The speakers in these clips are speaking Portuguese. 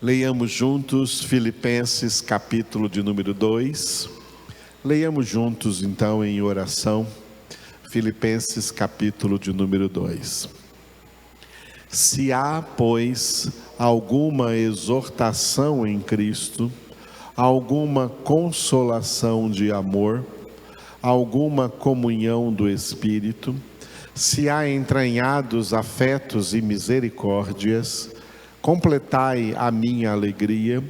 Leiamos juntos Filipenses capítulo de número 2. Leiamos juntos então em oração Filipenses capítulo de número 2. Se há, pois, alguma exortação em Cristo, alguma consolação de amor, alguma comunhão do Espírito, se há entranhados afetos e misericórdias, completai a minha alegria,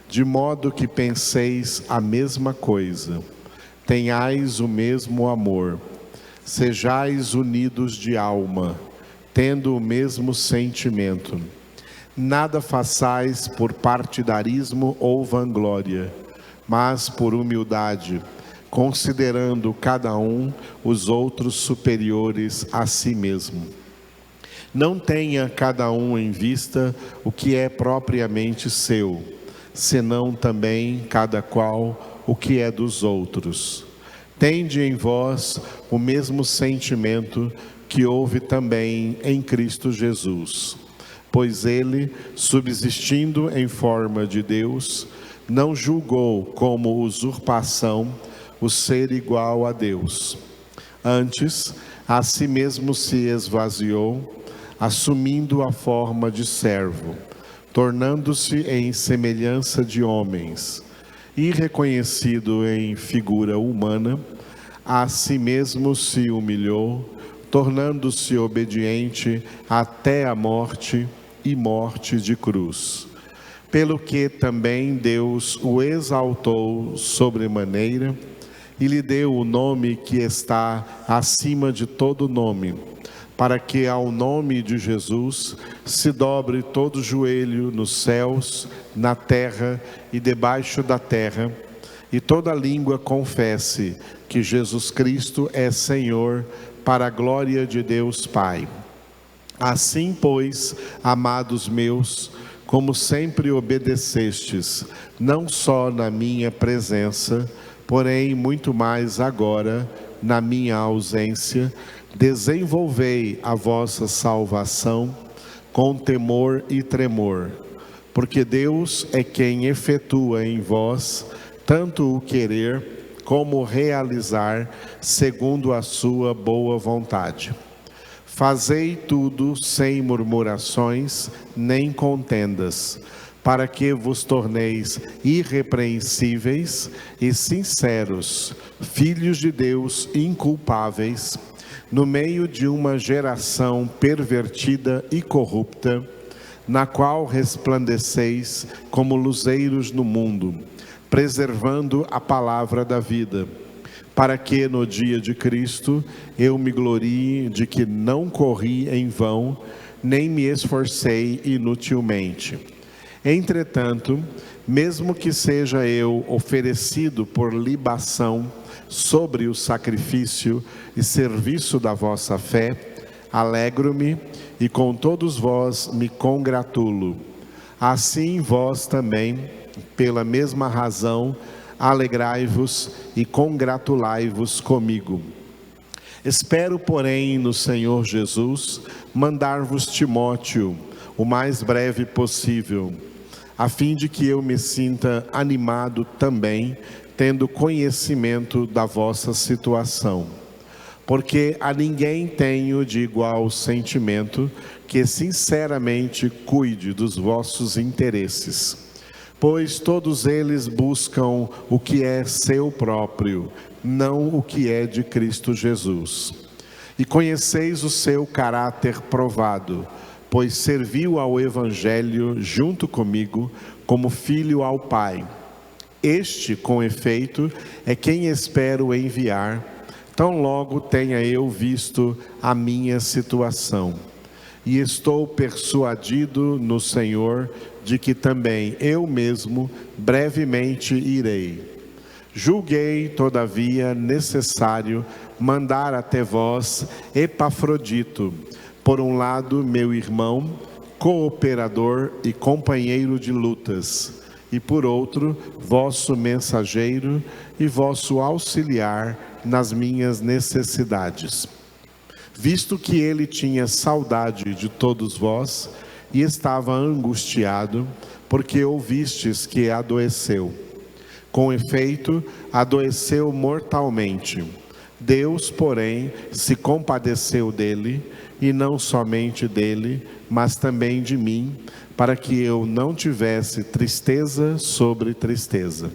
de modo que penseis a mesma coisa, tenhais o mesmo amor, sejais unidos de alma, tendo o mesmo sentimento. Nada façais por partidarismo ou vanglória, mas por humildade, considerando cada um os outros superiores a si mesmo. Não tenha cada um em vista o que é propriamente seu, senão também cada qual o que é dos outros. Tende em vós o mesmo sentimento que houve também em Cristo Jesus, pois ele, subsistindo em forma de Deus, não julgou como usurpação o ser igual a Deus. Antes, a si mesmo se esvaziou, assumindo a forma de servo, tornando-se em semelhança de homens, e reconhecido em figura humana, a si mesmo se humilhou, tornando-se obediente até a morte e morte de cruz. Pelo que também Deus o exaltou sobremaneira e lhe deu o nome que está acima de todo nome, para que ao nome de Jesus se dobre todo joelho nos céus, na terra e debaixo da terra, e toda língua confesse que Jesus Cristo é Senhor, para a glória de Deus Pai. Assim, pois, amados meus, como sempre obedecestes, não só na minha presença, porém muito mais agora, na minha ausência, desenvolvei a vossa salvação com temor e tremor, porque Deus é quem efetua em vós tanto o querer como o realizar segundo a sua boa vontade. Fazei tudo sem murmurações nem contendas, para que vos torneis irrepreensíveis e sinceros, filhos de Deus inculpáveis, no meio de uma geração pervertida e corrupta, na qual resplandeceis como luzeiros no mundo, preservando a palavra da vida, para que no dia de Cristo eu me glorie de que não corri em vão, nem me esforcei inutilmente. Entretanto, mesmo que seja eu oferecido por libação sobre o sacrifício e serviço da vossa fé, alegro-me e com todos vós me congratulo. Assim vós também, pela mesma razão, alegrai-vos e congratulai-vos comigo. Espero, porém, no Senhor Jesus, mandar-vos Timóteo o mais breve possível, a fim de que eu me sinta animado também, tendo conhecimento da vossa situação. Porque a ninguém tenho de igual sentimento que sinceramente cuide dos vossos interesses, pois todos eles buscam o que é seu próprio, não o que é de Cristo Jesus. E conheceis o seu caráter provado, pois serviu ao Evangelho junto comigo como filho ao Pai. Este, com efeito, é quem espero enviar, tão logo tenha eu visto a minha situação. E estou persuadido no Senhor de que também eu mesmo brevemente irei. Julguei, todavia, necessário mandar até vós Epafrodito, por um lado meu irmão, cooperador e companheiro de lutas, e por outro, vosso mensageiro e vosso auxiliar nas minhas necessidades. Visto que ele tinha saudade de todos vós e estava angustiado, porque ouvistes que adoeceu. Com efeito, adoeceu mortalmente. Deus, porém, se compadeceu dele, e não somente dele, mas também de mim, para que eu não tivesse tristeza sobre tristeza.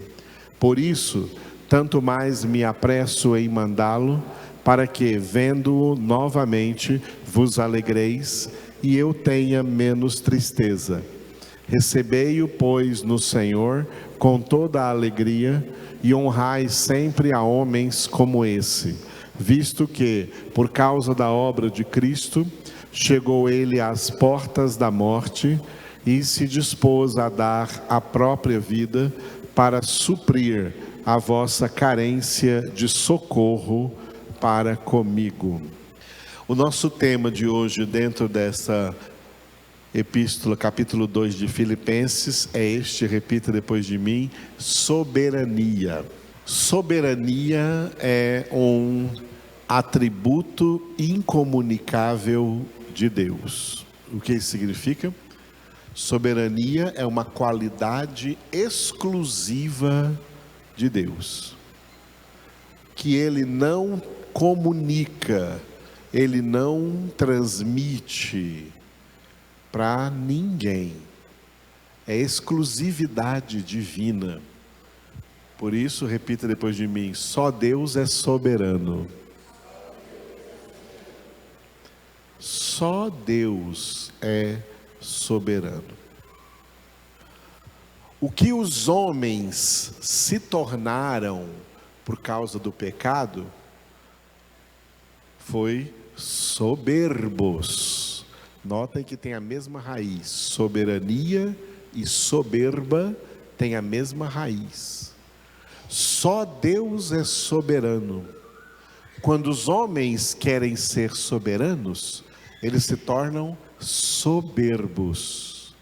Por isso, tanto mais me apresso em mandá-lo, para que, vendo-o novamente, vos alegreis, e eu tenha menos tristeza. Recebei-o, pois, no Senhor, com toda a alegria, e honrai sempre a homens como esse, visto que, por causa da obra de Cristo, chegou ele às portas da morte, e se dispôs a dar a própria vida, para suprir a vossa carência de socorro para comigo. O nosso tema de hoje, dentro dessa epístola, capítulo 2 de Filipenses, é este, repita depois de mim: soberania. Soberania é um atributo incomunicável de Deus. O que isso significa? Soberania é uma qualidade exclusiva de Deus, que Ele não comunica, Ele não transmite para ninguém. É exclusividade divina. Por isso, repita depois de mim: só Deus é soberano. Só Deus é soberano. O que os homens se tornaram por causa do pecado foi soberbos. Notem que tem a mesma raiz. Soberania e soberba têm a mesma raiz. Só Deus é soberano. Quando os homens querem ser soberanos, eles se tornam soberbos,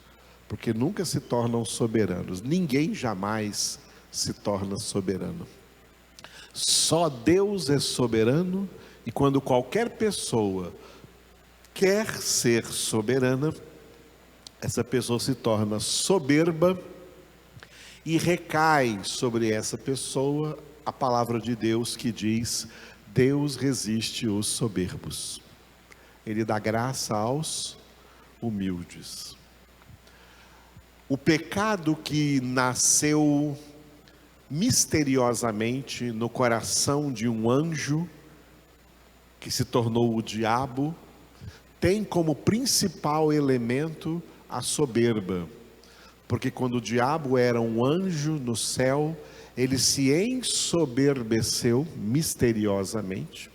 porque nunca se tornam soberanos. Ninguém jamais se torna soberano. Só Deus é soberano, e quando qualquer pessoa quer ser soberana, essa pessoa se torna soberba, e recai sobre essa pessoa a palavra de Deus que diz: Deus resiste os soberbos, Ele dá graça aos humildes. O pecado que nasceu misteriosamente no coração de um anjo, que se tornou o diabo, tem como principal elemento a soberba. Porque quando o diabo era um anjo no céu, ele se ensoberbeceu misteriosamente,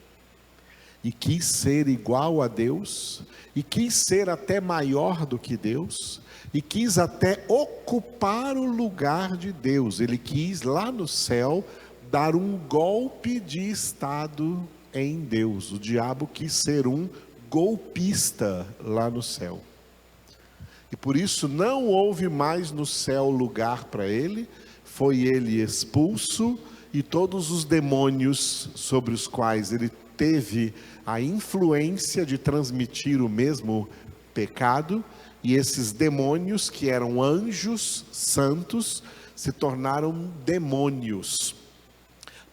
e quis ser igual a Deus, e quis ser até maior do que Deus, e quis até ocupar o lugar de Deus. Ele quis lá no céu dar um golpe de estado em Deus. O diabo quis ser um golpista lá no céu, e por isso não houve mais no céu lugar para ele. Foi ele expulso, e todos os demônios sobre os quais ele teve a influência de transmitir o mesmo pecado, e esses demônios, que eram anjos santos, se tornaram demônios.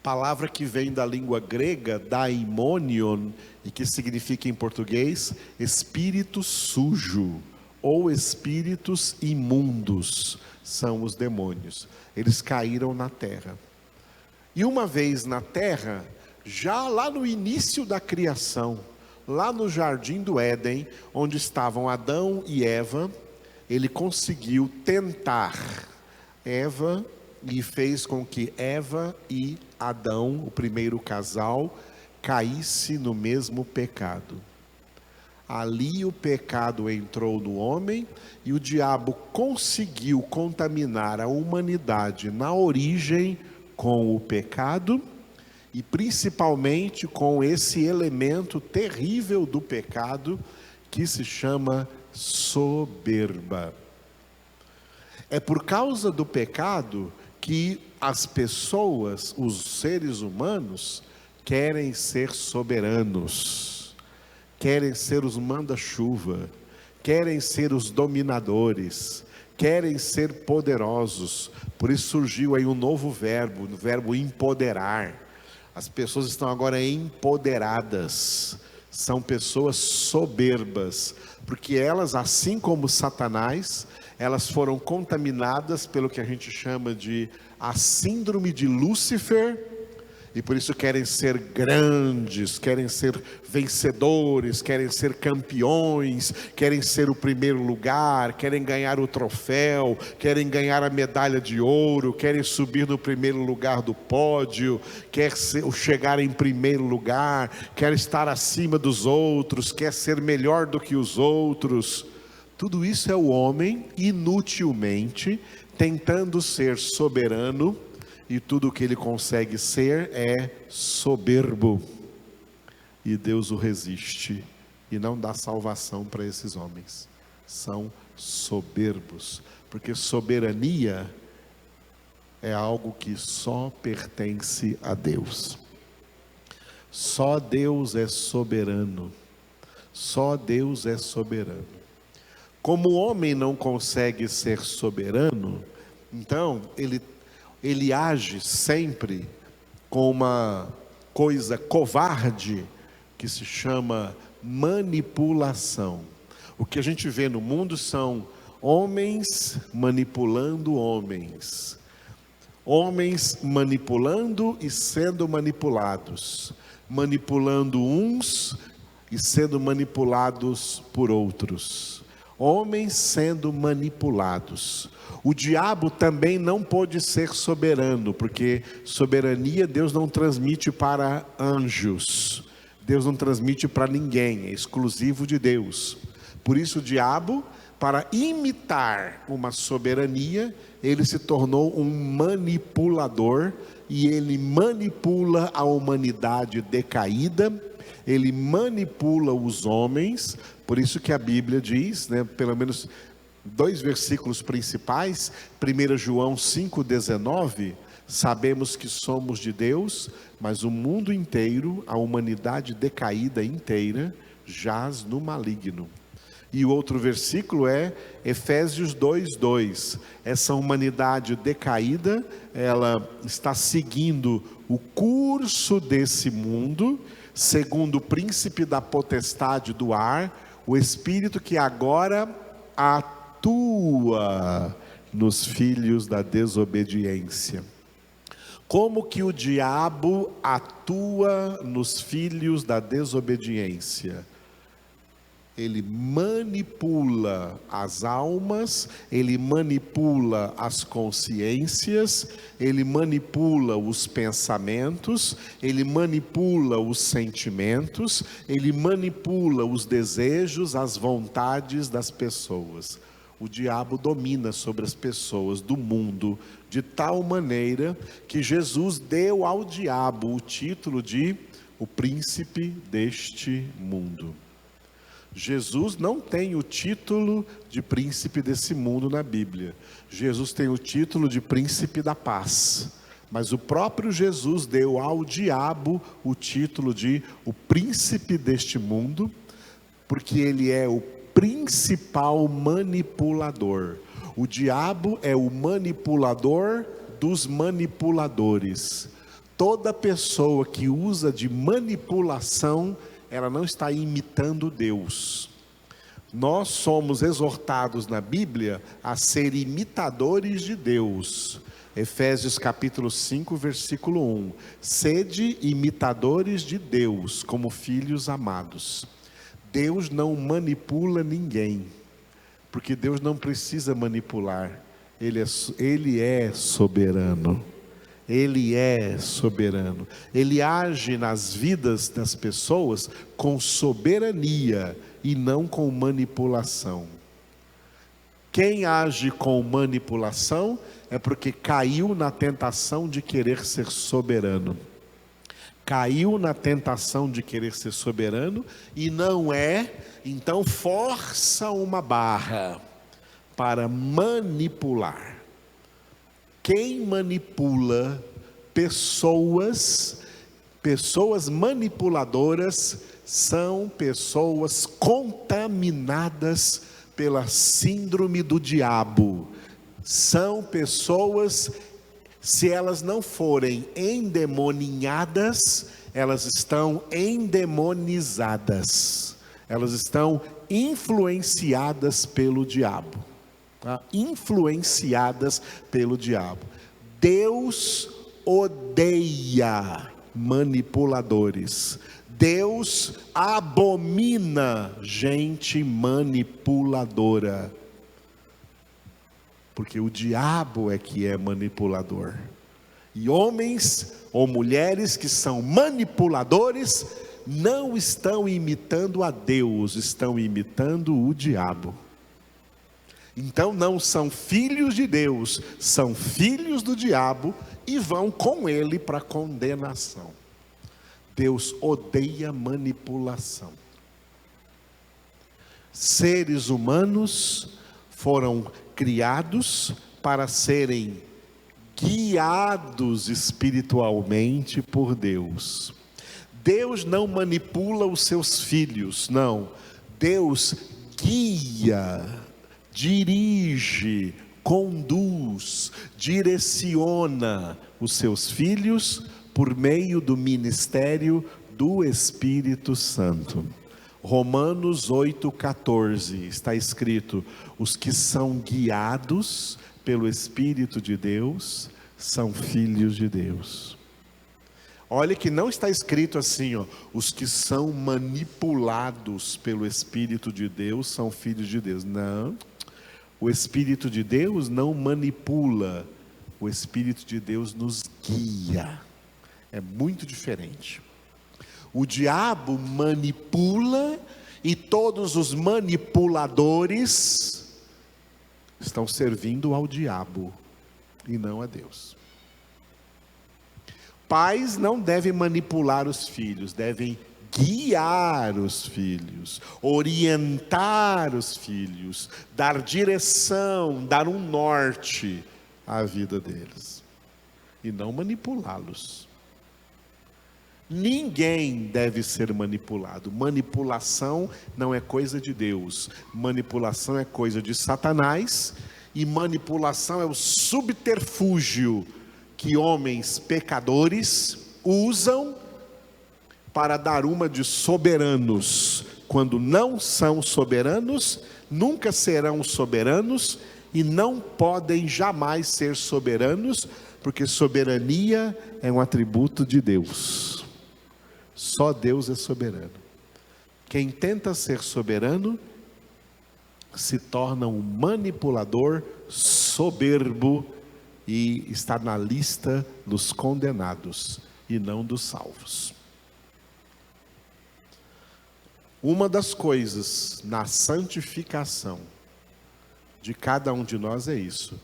Palavra que vem da língua grega, daimonion, e que significa em português espírito sujo, ou espíritos imundos, são os demônios. Eles caíram na terra. E uma vez na terra, já lá no início da criação, lá no jardim do Éden, onde estavam Adão e Eva, ele conseguiu tentar Eva, e fez com que Eva e Adão, o primeiro casal, caísse no mesmo pecado. Ali o pecado entrou no homem, e o diabo conseguiu contaminar a humanidade na origem com o pecado, e principalmente com esse elemento terrível do pecado, que se chama soberba. É por causa do pecado que as pessoas, os seres humanos, querem ser soberanos, querem ser os manda-chuva, querem ser os dominadores, querem ser poderosos. Por isso surgiu aí um novo verbo, o verbo empoderar. As pessoas estão agora empoderadas, são pessoas soberbas, porque elas, assim como Satanás, elas foram contaminadas pelo que a gente chama de a síndrome de Lúcifer, e por isso querem ser grandes, querem ser vencedores, querem ser campeões, querem ser o primeiro lugar, querem ganhar o troféu, querem ganhar a medalha de ouro, querem subir no primeiro lugar do pódio, quer chegar em primeiro lugar, quer estar acima dos outros, quer ser melhor do que os outros. Tudo isso é o homem inutilmente tentando ser soberano, e tudo o que ele consegue ser é soberbo, e Deus o resiste e não dá salvação para esses homens. São soberbos, porque soberania é algo que só pertence a Deus. Só Deus é soberano. Só Deus é soberano. Como o homem não consegue ser soberano, então ele age sempre com uma coisa covarde que se chama manipulação. O que a gente vê no mundo são homens manipulando homens, homens manipulando e sendo manipulados, manipulando uns e sendo manipulados por outros, homens sendo manipulados. O diabo também não pôde ser soberano, porque soberania Deus não transmite para anjos, Deus não transmite para ninguém, é exclusivo de Deus. Por isso o diabo, para imitar uma soberania, ele se tornou um manipulador, e ele manipula a humanidade decaída, ele manipula os homens. Por isso que a Bíblia diz, pelo menos 2 versículos principais, 1 João 5,19, sabemos que somos de Deus, mas o mundo inteiro, a humanidade decaída inteira, jaz no maligno. E o outro versículo é Efésios 2,2, essa humanidade decaída, ela está seguindo o curso desse mundo, segundo o príncipe da potestade do ar, o espírito que agora atua nos filhos da desobediência. Como que o diabo atua nos filhos da desobediência? Ele manipula as almas, ele manipula as consciências, ele manipula os pensamentos, ele manipula os sentimentos, ele manipula os desejos, as vontades das pessoas. O diabo domina sobre as pessoas do mundo de tal maneira que Jesus deu ao diabo o título de o príncipe deste mundo. Jesus não tem o título de príncipe desse mundo na Bíblia. Jesus tem o título de príncipe da paz. Mas o próprio Jesus deu ao diabo o título de o príncipe deste mundo, porque ele é o principal manipulador. O diabo é o manipulador dos manipuladores. Toda pessoa que usa de manipulação, ela não está imitando Deus. Nós somos exortados na Bíblia a ser imitadores de Deus. Efésios capítulo 5, versículo 1. Sede imitadores de Deus, como filhos amados. Deus não manipula ninguém, porque Deus não precisa manipular. Ele é soberano. Ele é soberano. Ele age nas vidas das pessoas com soberania e não com manipulação. Quem age com manipulação é porque caiu na tentação de querer ser soberano. Caiu na tentação de querer ser soberano e não é, então força uma barra para manipular. Quem manipula pessoas manipuladoras, são pessoas contaminadas pela síndrome do diabo. São pessoas, se elas não forem endemoninhadas, elas estão endemonizadas. Elas estão influenciadas pelo diabo. Tá? Influenciadas pelo diabo. Deus odeia manipuladores. Deus abomina gente manipuladora. Porque o diabo é que é manipulador. E homens ou mulheres que são manipuladores não estão imitando a Deus, estão imitando o diabo. Então não são filhos de Deus, são filhos do diabo e vão com ele para a condenação. Deus odeia manipulação. Seres humanos foram criados para serem guiados espiritualmente por Deus. Deus não manipula os seus filhos, não. Deus guia, dirige, conduz, direciona os seus filhos por meio do ministério do Espírito Santo. Romanos 8,14 está escrito: os que são guiados pelo Espírito de Deus são filhos de Deus. Olha que não está escrito assim, ó, os que são manipulados pelo Espírito de Deus são filhos de Deus. Não, o Espírito de Deus não manipula, o Espírito de Deus nos guia. É muito diferente. O diabo manipula e todos os manipuladores estão servindo ao diabo e não a Deus. Pais não devem manipular os filhos, devem guiar os filhos, orientar os filhos, dar direção, dar um norte à vida deles e não manipulá-los. Ninguém deve ser manipulado. Manipulação não é coisa de Deus. Manipulação é coisa de Satanás. E manipulação é o subterfúgio que homens pecadores usam para dar uma de soberanos. Quando não são soberanos, nunca serão soberanos e não podem jamais ser soberanos, porque soberania é um atributo de Deus. Só Deus é soberano. Quem tenta ser soberano se torna um manipulador soberbo e está na lista dos condenados e não dos salvos. Uma das coisas na santificação de cada um de nós é isso.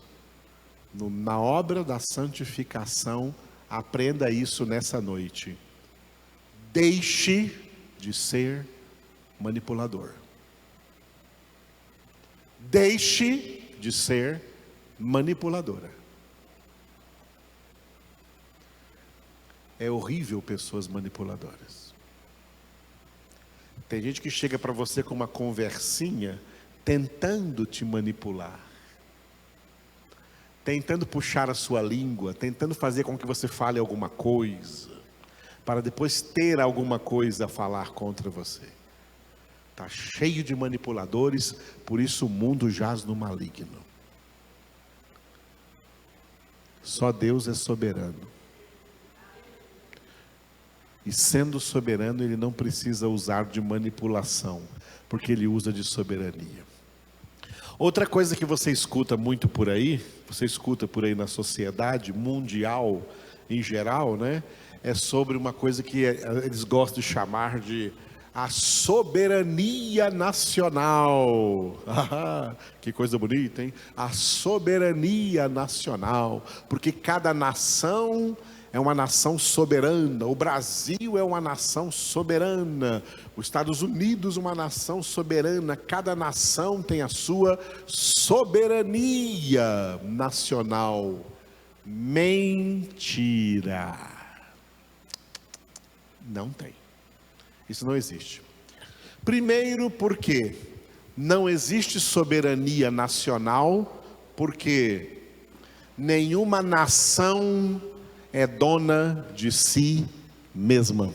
Na obra da santificação, aprenda isso nessa noite. Deixe de ser manipulador. Deixe de ser manipuladora. É horrível pessoas manipuladoras. Tem gente que chega para você com uma conversinha, tentando te manipular, tentando puxar a sua língua, tentando fazer com que você fale alguma coisa, para depois ter alguma coisa a falar contra você. Está cheio de manipuladores, por isso o mundo jaz no maligno. Só Deus é soberano. E sendo soberano, Ele não precisa usar de manipulação, porque Ele usa de soberania. Outra coisa que você escuta muito por aí, na sociedade mundial em geral, né? É sobre uma coisa que eles gostam de chamar de a soberania nacional. Que coisa bonita, hein? A soberania nacional, porque cada nação é uma nação soberana. O Brasil é uma nação soberana, os Estados Unidos uma nação soberana. Cada nação tem a sua soberania nacional. Mentira. Não tem. Isso não existe. Primeiro porque Não existe soberania nacional, porque nenhuma nação é dona de si mesma.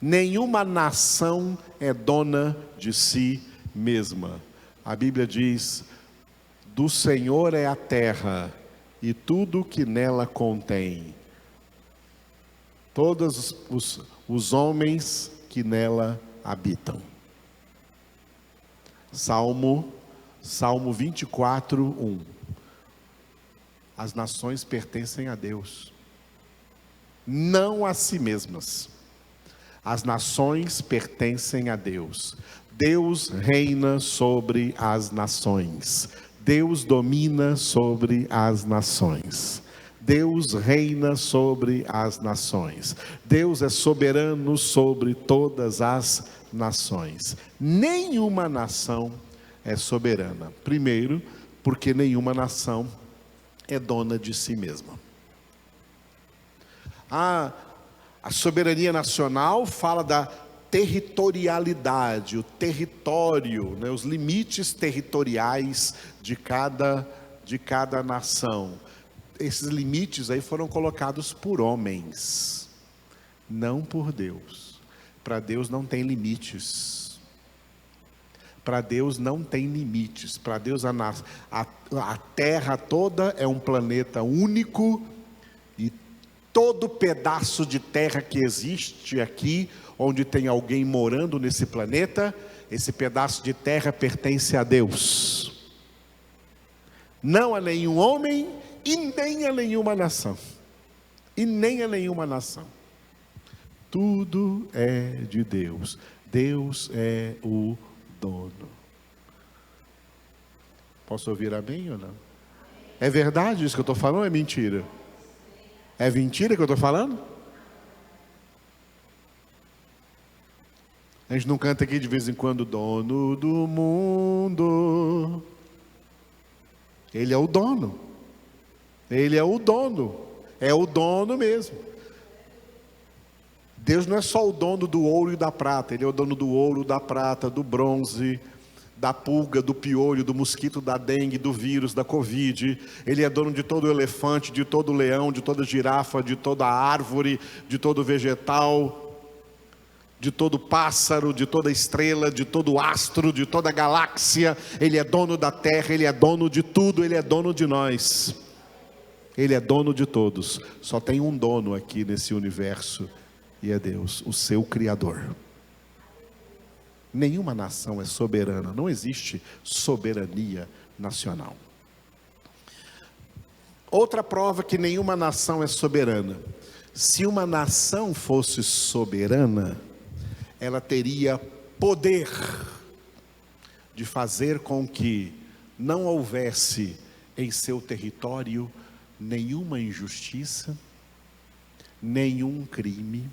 Nenhuma nação é dona de si mesma. A Bíblia diz: do Senhor é a terra e tudo que nela contém, todos os homens que nela habitam. Salmo 24, 1. As nações pertencem a Deus, não a si mesmas. As nações pertencem a Deus. Deus reina sobre as nações. Deus domina sobre as nações. Deus reina sobre as nações. Deus é soberano sobre todas as nações. Nenhuma nação é soberana. Primeiro, porque nenhuma nação é dona de si mesma. A soberania nacional fala da territorialidade, o território, né, os limites territoriais de cada nação. Esses limites aí foram colocados por homens, não por Deus. Para Deus não tem limites. Para Deus não tem limites. Para Deus a terra toda é um planeta único, e todo pedaço de terra que existe aqui, onde tem alguém morando nesse planeta, esse pedaço de terra pertence a Deus. Não a nenhum homem e nem a nenhuma nação. E nem a nenhuma nação. Tudo é de Deus. Deus é o dono. Posso ouvir amém ou não? É verdade isso que eu estou falando ou é mentira? É mentira que eu estou falando? A gente não canta aqui de vez em quando: dono do mundo. Ele é o dono. Ele é o dono. É o dono mesmo. Deus não é só o dono do ouro e da prata. Ele é o dono do ouro, da prata, do bronze, da pulga, do piolho, do mosquito, da dengue, do vírus, da covid. Ele é dono de todo o elefante, de todo o leão, de toda a girafa, de toda a árvore, de todo o vegetal, de todo pássaro, de toda estrela, de todo astro, de toda galáxia. Ele é dono da terra, Ele é dono de tudo, Ele é dono de nós. Ele é dono de todos. Só tem um dono aqui nesse universo, e é Deus, o seu Criador. Nenhuma nação é soberana, não existe soberania nacional. Outra prova que nenhuma nação é soberana: se uma nação fosse soberana, ela teria poder de fazer com que não houvesse em seu território nenhuma injustiça, nenhum crime,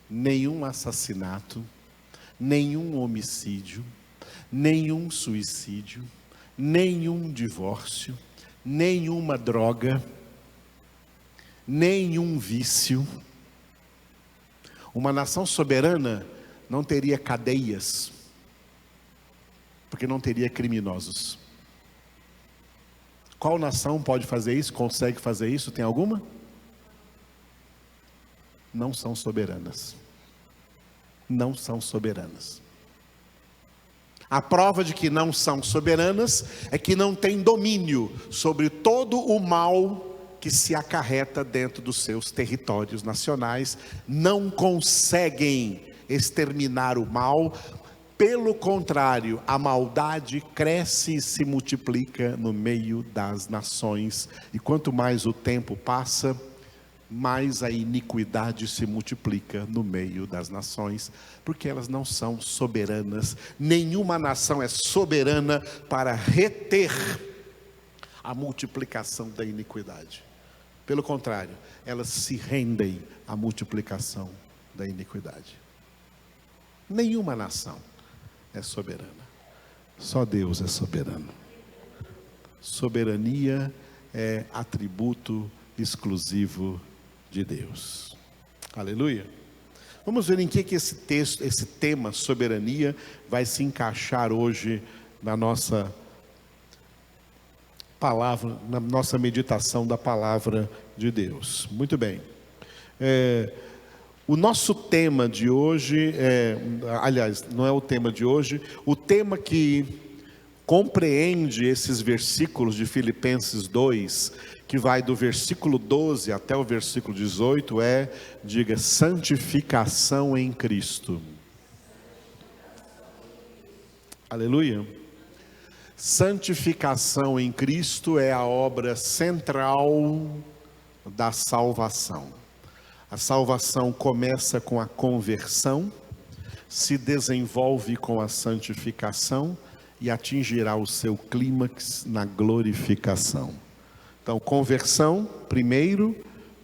nenhum assassinato, nenhum homicídio, nenhum suicídio, nenhum divórcio, nenhuma droga, nenhum vício. Uma nação soberana não teria cadeias, porque não teria criminosos. Qual nação pode fazer isso, consegue fazer isso? Tem alguma? Não são soberanas. Não são soberanas. A prova de que não são soberanas é que não tem domínio sobre todo o mal que se acarreta dentro dos seus territórios nacionais. Não conseguem exterminar o mal. Pelo contrário, a maldade cresce e se multiplica no meio das nações. E quanto mais o tempo passa, mais a iniquidade se multiplica no meio das nações, porque elas não são soberanas. Nenhuma nação é soberana para reter a multiplicação da iniquidade. Pelo contrário, elas se rendem à multiplicação da iniquidade. Nenhuma nação é soberana. Só Deus é soberano. Soberania é atributo exclusivo de Deus. Aleluia. Vamos ver em que esse texto, esse tema soberania, vai se encaixar hoje na nossa palavra, na nossa meditação da palavra de Deus. Muito bem. O nosso tema de hoje, aliás, não é o tema de hoje, o tema que compreende esses versículos de Filipenses 2, que vai do versículo 12 até o versículo 18, diga, santificação em Cristo. Aleluia. Santificação em Cristo é a obra central da salvação. A salvação começa com a conversão, se desenvolve com a santificação e atingirá o seu clímax na glorificação. Então, conversão primeiro,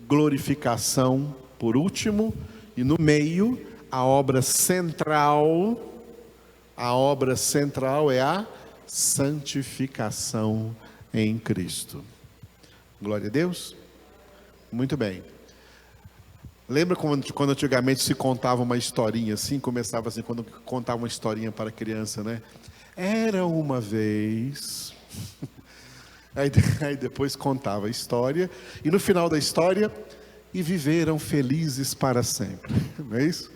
glorificação por último, e no meio, a obra central é a santificação em Cristo. Glória a Deus. Muito bem. Lembra quando antigamente se contava uma historinha assim, começava assim, quando contava uma historinha para criança, né? Era uma vez... Aí depois contava a história, e no final da história, e viveram felizes para sempre. Não é isso?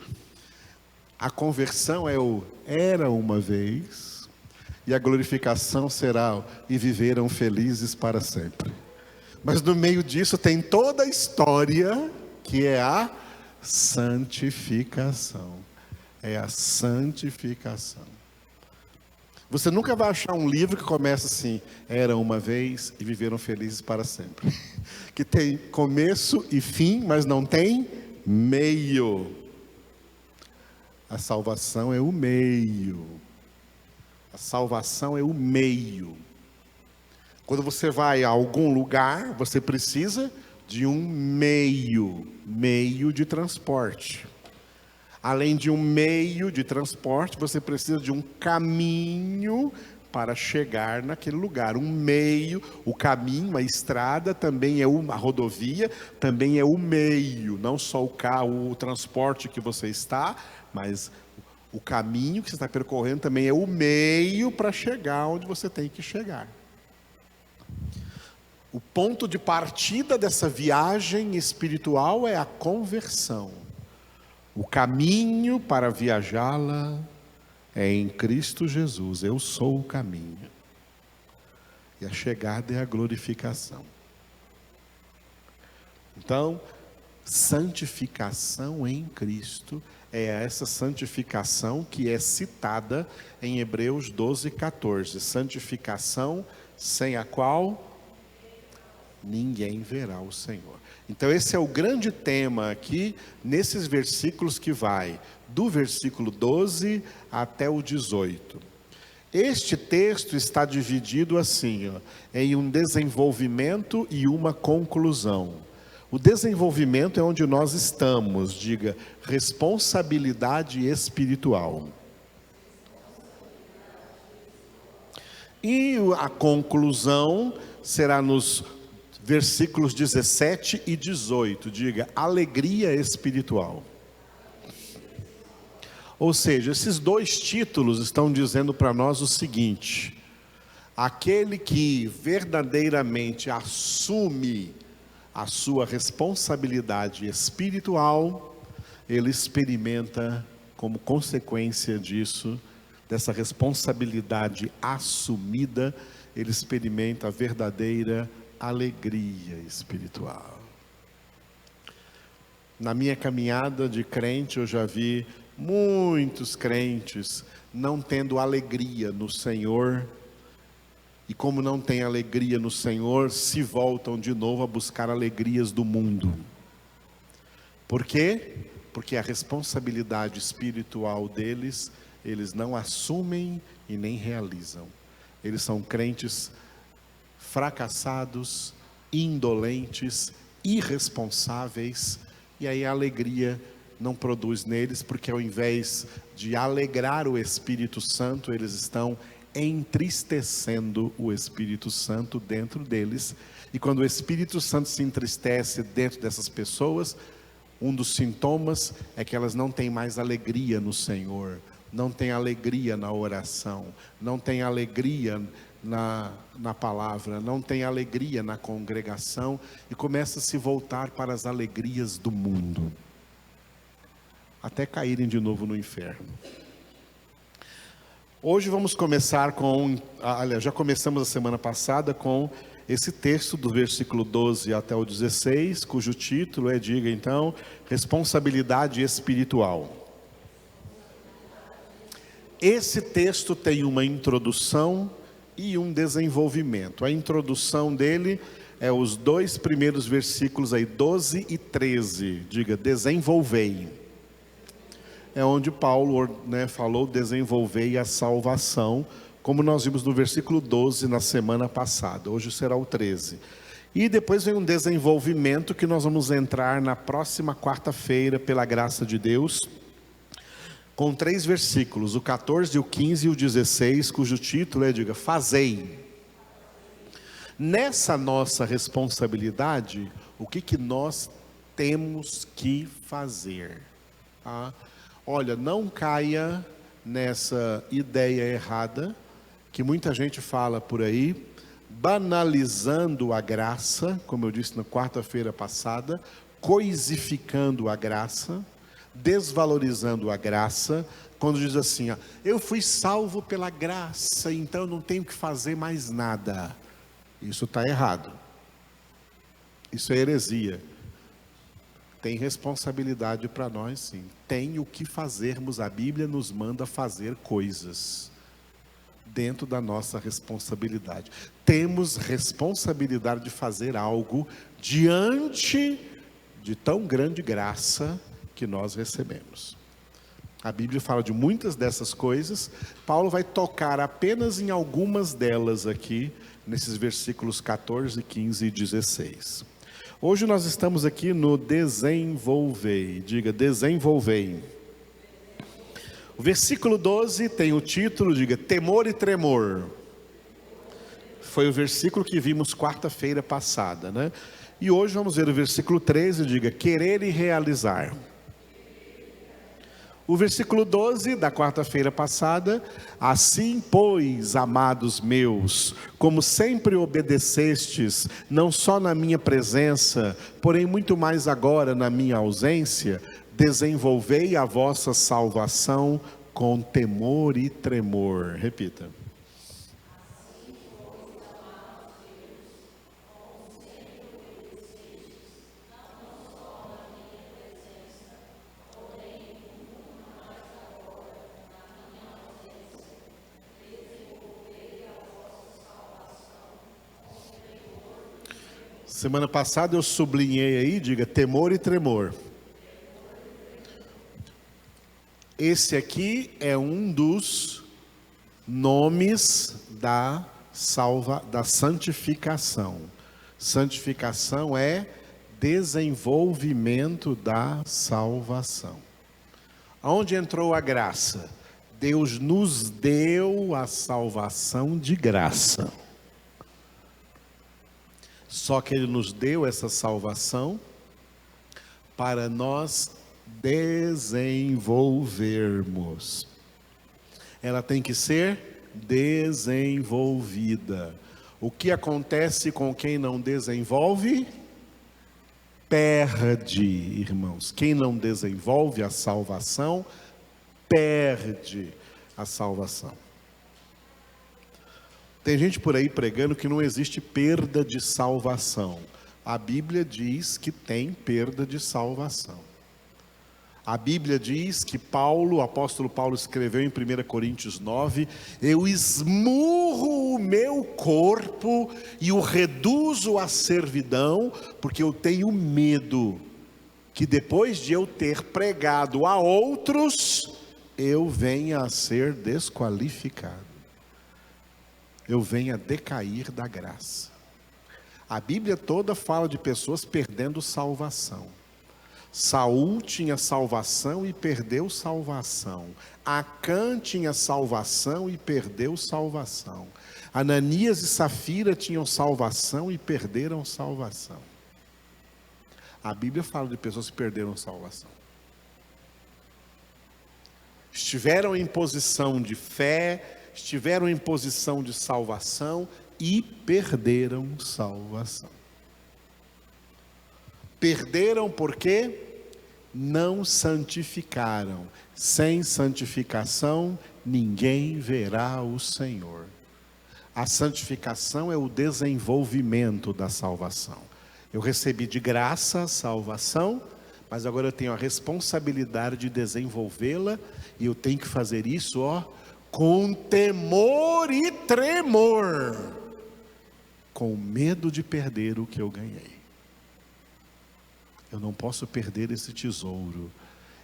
A conversão é o era uma vez, e a glorificação será o e viveram felizes para sempre. Mas no meio disso tem toda a história, que é a santificação. É a santificação. Você nunca vai achar um livro que começa assim, era uma vez e viveram felizes para sempre. Que tem começo e fim, mas não tem meio. A salvação é o meio. A salvação é o meio. Quando você vai a algum lugar, você precisa de um meio de transporte. Além de um meio de transporte, você precisa de um caminho para chegar naquele lugar. Um meio, o caminho, a estrada também é uma rodovia, também é o meio, não só o carro, o transporte que você está, mas o caminho que você está percorrendo também é o meio para chegar onde você tem que chegar. O ponto de partida dessa viagem espiritual é a conversão. O caminho para viajá-la é em Cristo Jesus. Eu sou o caminho. E a chegada é a glorificação. Então, santificação em Cristo é essa santificação que é citada em Hebreus 12, 14. Santificação sem a qual ninguém verá o Senhor. Então esse é o grande tema aqui, nesses versículos que vai do versículo 12 até o 18. Este texto está dividido assim, em um desenvolvimento e uma conclusão. O desenvolvimento é onde nós estamos, diga, responsabilidade espiritual. E a conclusão será nos versículos 17 e 18, diga, alegria espiritual. Ou seja, esses dois títulos estão dizendo para nós o seguinte: aquele que verdadeiramente assume a sua responsabilidade espiritual, ele experimenta como consequência disso, dessa responsabilidade assumida, ele experimenta a verdadeira alegria espiritual. Na minha caminhada de crente, eu já vi muitos crentes não tendo alegria no Senhor, e como não tem alegria no Senhor, se voltam de novo a buscar alegrias do mundo. Por quê? Porque a responsabilidade espiritual deles, eles não assumem e nem realizam. Eles são crentes fracassados, indolentes, irresponsáveis, e aí a alegria não produz neles, porque ao invés de alegrar o Espírito Santo, eles estão entristecendo o Espírito Santo dentro deles, e quando o Espírito Santo se entristece dentro dessas pessoas, Um dos sintomas é que elas não têm mais alegria no Senhor, não têm alegria na oração, não têm alegria na palavra, não têm alegria na congregação e começam a se voltar para as alegrias do mundo, até caírem de novo no inferno. Hoje vamos começar aliás, já começamos a semana passada com esse texto do versículo 12 até o 16, cujo título é, diga então, responsabilidade espiritual. Esse texto tem uma introdução e um desenvolvimento. A introdução dele é os 2 primeiros versículos aí, 12 e 13, diga, desenvolvei. É onde Paulo, falou, desenvolvei a salvação, como nós vimos no versículo 12 na semana passada. Hoje será o 13. E depois vem um desenvolvimento que nós vamos entrar na próxima quarta-feira, pela graça de Deus, com 3 versículos, o 14, o 15 e o 16, cujo título é, diga, fazei. Nessa nossa responsabilidade, o que nós temos que fazer? Tá? Olha, não caia nessa ideia errada, que muita gente fala por aí, banalizando a graça, como eu disse na quarta-feira passada, coisificando a graça, desvalorizando a graça, quando diz assim, eu fui salvo pela graça, então eu não tenho que fazer mais nada. Isso está errado. Isso é heresia. Tem responsabilidade para nós, sim. Tem o que fazermos. A Bíblia nos manda fazer coisas dentro da nossa responsabilidade. Temos responsabilidade de fazer algo diante de tão grande graça que nós recebemos. A Bíblia fala de muitas dessas coisas. Paulo vai tocar apenas em algumas delas aqui, nesses versículos 14, 15 e 16. Hoje nós estamos aqui no desenvolvei. Diga, desenvolvei. O versículo 12 tem o título, diga, temor e tremor. Foi o versículo que vimos quarta-feira passada, né? E hoje vamos ver o versículo 13, diga, querer e realizar. O versículo 12 da quarta-feira passada, assim pois, amados meus, como sempre obedecestes, não só na minha presença, porém muito mais agora na minha ausência, desenvolvei a vossa salvação com temor e tremor. Repita. Semana passada eu sublinhei aí, diga, temor e tremor. Esse aqui é um dos nomes da santificação. Santificação é desenvolvimento da salvação. Aonde entrou a graça? Deus nos deu a salvação de graça. Só que Ele nos deu essa salvação para nós desenvolvermos. Ela tem que ser desenvolvida. O que acontece com quem não desenvolve? Perde, irmãos. Quem não desenvolve a salvação, perde a salvação. Tem gente por aí pregando que não existe perda de salvação. A Bíblia diz que tem perda de salvação. A Bíblia diz que o apóstolo Paulo escreveu em 1 Coríntios 9, eu esmurro o meu corpo e o reduzo à servidão, porque eu tenho medo que depois de eu ter pregado a outros, eu venha a ser desqualificado. Eu venho a decair da graça. A Bíblia toda fala de pessoas perdendo salvação. Saul tinha salvação e perdeu salvação. Acã tinha salvação e perdeu salvação. Ananias e Safira tinham salvação e perderam salvação. A Bíblia fala de pessoas que perderam salvação. Estiveram em posição de fé, estiveram em posição de salvação e perderam salvação. Perderam porque não santificaram. Sem santificação, ninguém verá o Senhor. A santificação é o desenvolvimento da salvação. Eu recebi de graça a salvação, mas agora eu tenho a responsabilidade de desenvolvê-la, e eu tenho que fazer isso, com temor e tremor, com medo de perder o que eu ganhei. Eu não posso perder esse tesouro,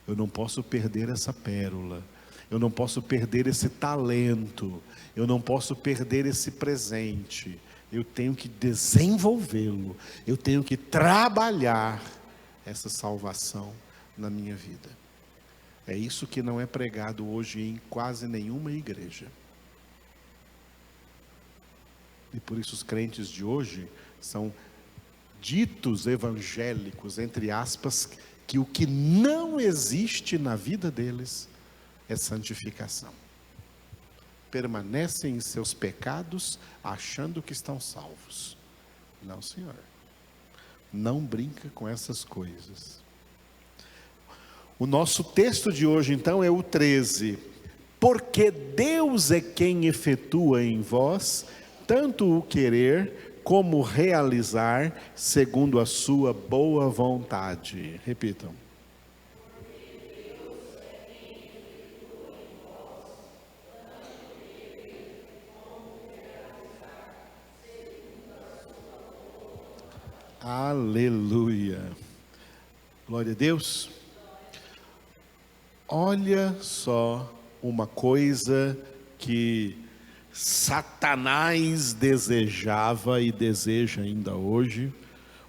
eu não posso perder essa pérola, eu não posso perder esse talento, eu não posso perder esse presente. Eu tenho que desenvolvê-lo, eu tenho que trabalhar essa salvação na minha vida. É isso que não é pregado hoje em quase nenhuma igreja. E por isso os crentes de hoje são ditos evangélicos, entre aspas, que o que não existe na vida deles é santificação. Permanecem em seus pecados, achando que estão salvos. Não, Senhor. Não brinca com essas coisas. O nosso texto de hoje, então, é o 13. Porque Deus é quem efetua em vós, tanto o querer, como realizar, segundo a sua boa vontade. Repitam. Aleluia. Glória a Deus. Olha só uma coisa que Satanás desejava e deseja ainda hoje,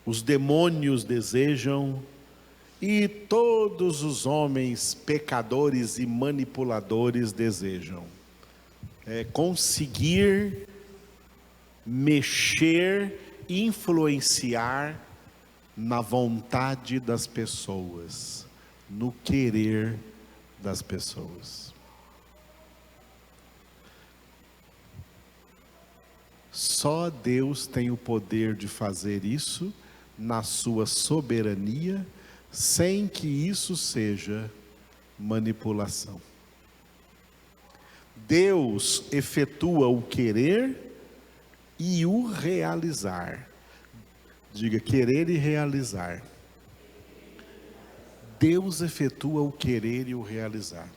os demônios desejam, e todos os homens pecadores e manipuladores desejam. É conseguir mexer, influenciar na vontade das pessoas, no querer das pessoas. Só Deus tem o poder de fazer isso na sua soberania, sem que isso seja manipulação. Deus efetua o querer e o realizar. Diga, querer e realizar. Deus efetua o querer e o realizar.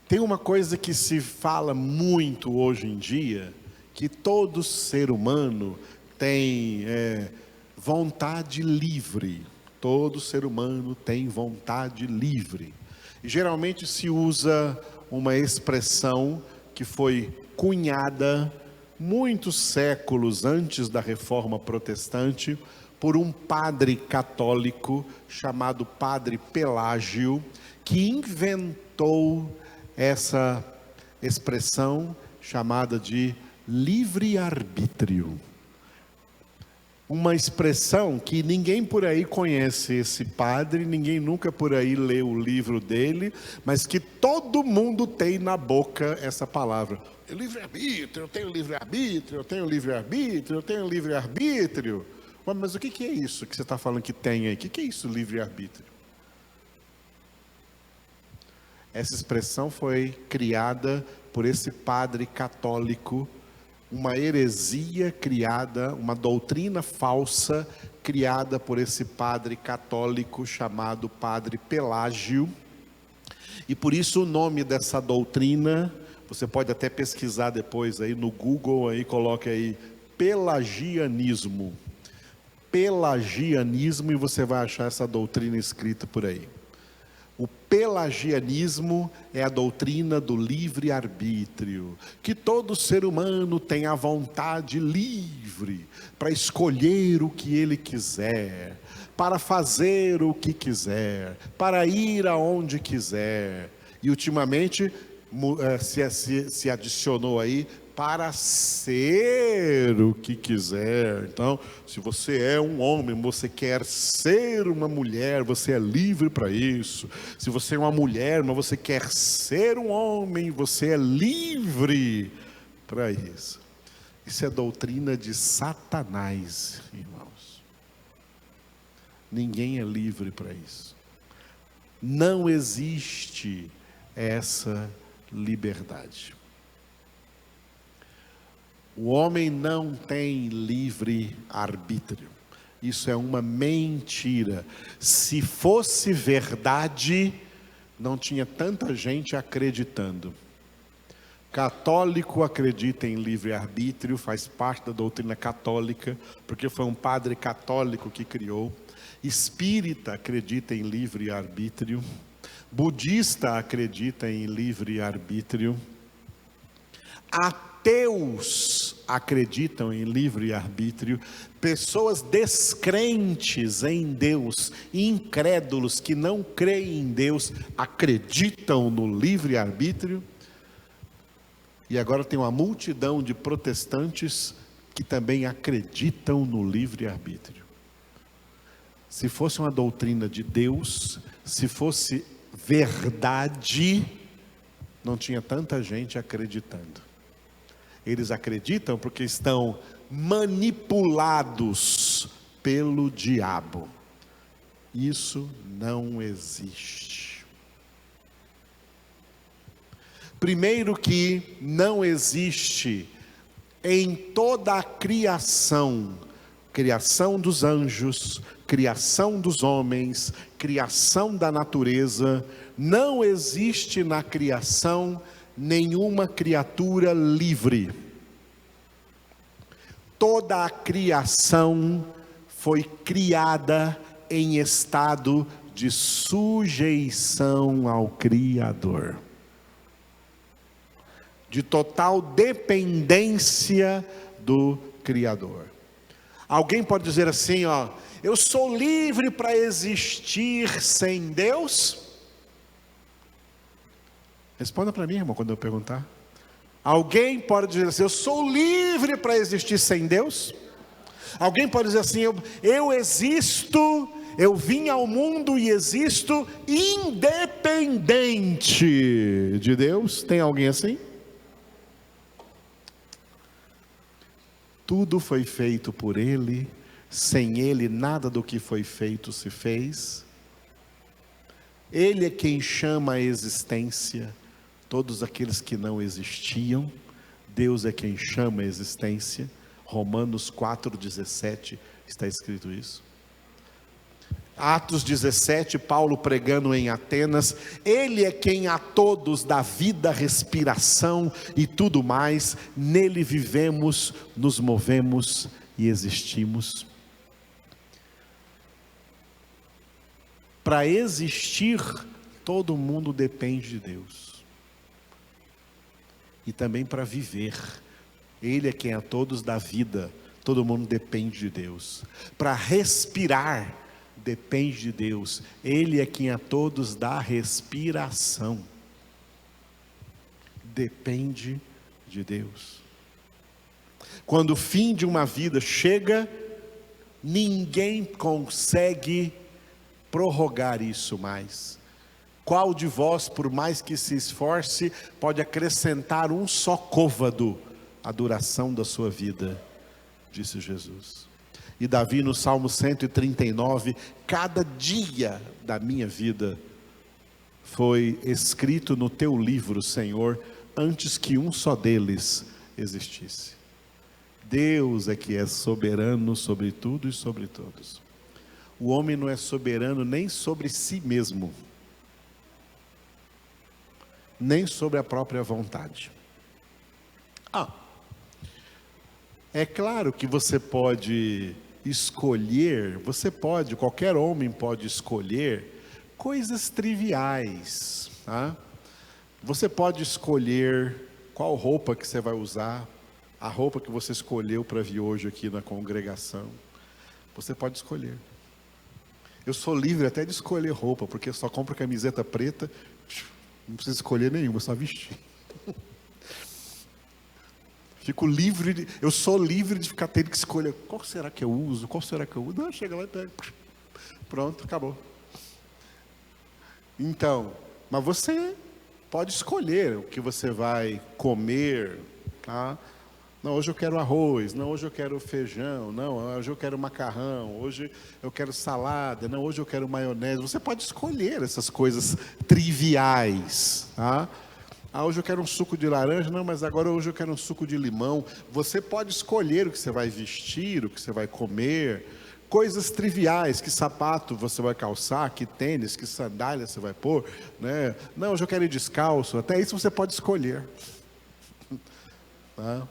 Tem uma coisa que se fala muito hoje em dia, que todo ser humano tem vontade livre. Todo ser humano tem vontade livre. E geralmente se usa uma expressão que foi cunhada muitos séculos antes da Reforma Protestante, por um padre católico chamado Padre Pelágio, que inventou essa expressão chamada de livre-arbítrio. Uma expressão que ninguém por aí conhece esse padre, ninguém nunca por aí leu o livro dele, mas que todo mundo tem na boca essa palavra. Livre-arbítrio, eu tenho livre-arbítrio, eu tenho livre-arbítrio, eu tenho livre-arbítrio. Mas o que é isso que você está falando que tem aí? O que é isso, livre-arbítrio? Essa expressão foi criada por esse padre católico, uma heresia criada, uma doutrina falsa criada por esse padre católico chamado Padre Pelágio. E por isso o nome dessa doutrina, você pode até pesquisar depois aí no Google, aí coloque aí pelagianismo. Pelagianismo, e você vai achar essa doutrina escrita por aí. O pelagianismo é a doutrina do livre-arbítrio, que todo ser humano tem a vontade livre para escolher o que ele quiser, para fazer o que quiser, para ir aonde quiser. E ultimamente se adicionou aí para ser o que quiser. Então, se você é um homem, você quer ser uma mulher, você é livre para isso. Se você é uma mulher, mas você quer ser um homem, você é livre para isso. Isso é doutrina de Satanás, irmãos. Ninguém é livre para isso. Não existe essa liberdade. O homem não tem livre arbítrio. Isso é uma mentira. Se fosse verdade, não tinha tanta gente acreditando. Católico acredita em livre arbítrio, faz parte da doutrina católica, porque foi um padre católico que criou. Espírita acredita em livre arbítrio. Budista acredita em livre arbítrio. Ateus acreditam em livre arbítrio. Pessoas descrentes em Deus, incrédulos que não creem em Deus, acreditam no livre arbítrio. E agora tem uma multidão de protestantes que também acreditam no livre arbítrio. Se fosse uma doutrina de Deus, se fosse verdade, não tinha tanta gente acreditando. Eles acreditam porque estão manipulados pelo diabo. Isso não existe. Primeiro que não existe em toda a criação, criação dos anjos, criação dos homens, criação da natureza, não existe na criação nenhuma criatura livre. Toda a criação foi criada em estado de sujeição ao Criador, de total dependência do Criador. Alguém pode dizer assim, eu sou livre para existir sem Deus? Responda para mim, irmão, quando eu perguntar. Alguém pode dizer assim, eu sou livre para existir sem Deus? Alguém pode dizer assim, eu existo, eu vim ao mundo e existo independente de Deus? Tem alguém assim? Tudo foi feito por Ele, sem Ele nada do que foi feito se fez. Ele é quem chama a existência todos aqueles que não existiam. Deus é quem chama a existência. Romanos 4,17 está escrito isso. Atos 17, Paulo pregando em Atenas, Ele é quem a todos dá vida, respiração e tudo mais, nele vivemos, nos movemos e existimos. Para existir, todo mundo depende de Deus. E também para viver, Ele é quem a todos dá vida, todo mundo depende de Deus. Para respirar, depende de Deus, Ele é quem a todos dá respiração, depende de Deus. Quando o fim de uma vida chega, ninguém consegue prorrogar isso mais. Qual de vós, por mais que se esforce, pode acrescentar um só côvado à duração da sua vida? Disse Jesus. E Davi no Salmo 139, cada dia da minha vida foi escrito no teu livro, Senhor, antes que um só deles existisse. Deus é que é soberano sobre tudo e sobre todos. O homem não é soberano nem sobre si mesmo, nem sobre a própria vontade. É claro que você pode escolher, qualquer homem pode escolher coisas triviais, tá? Você pode escolher qual roupa que você vai usar, a roupa que você escolheu para vir hoje aqui na congregação. Você pode escolher. Eu sou livre até de escolher roupa, porque eu só compro camiseta preta, não preciso escolher nenhuma, só vestir. eu sou livre de ficar tendo que escolher, qual será que eu uso, qual será que eu uso? Não, chega lá e pega. Pronto, acabou. Então, mas você pode escolher o que você vai comer, tá? Não, hoje eu quero arroz, não, hoje eu quero feijão, não, hoje eu quero macarrão, hoje eu quero salada, não, hoje eu quero maionese. Você pode escolher essas coisas triviais, tá? Ah, hoje eu quero um suco de laranja, não, mas agora hoje eu quero um suco de limão. Você pode escolher o que você vai vestir, o que você vai comer, coisas triviais, que sapato você vai calçar, que tênis, que sandália você vai pôr, né? Não, hoje eu quero ir descalço, até isso você pode escolher. Tá?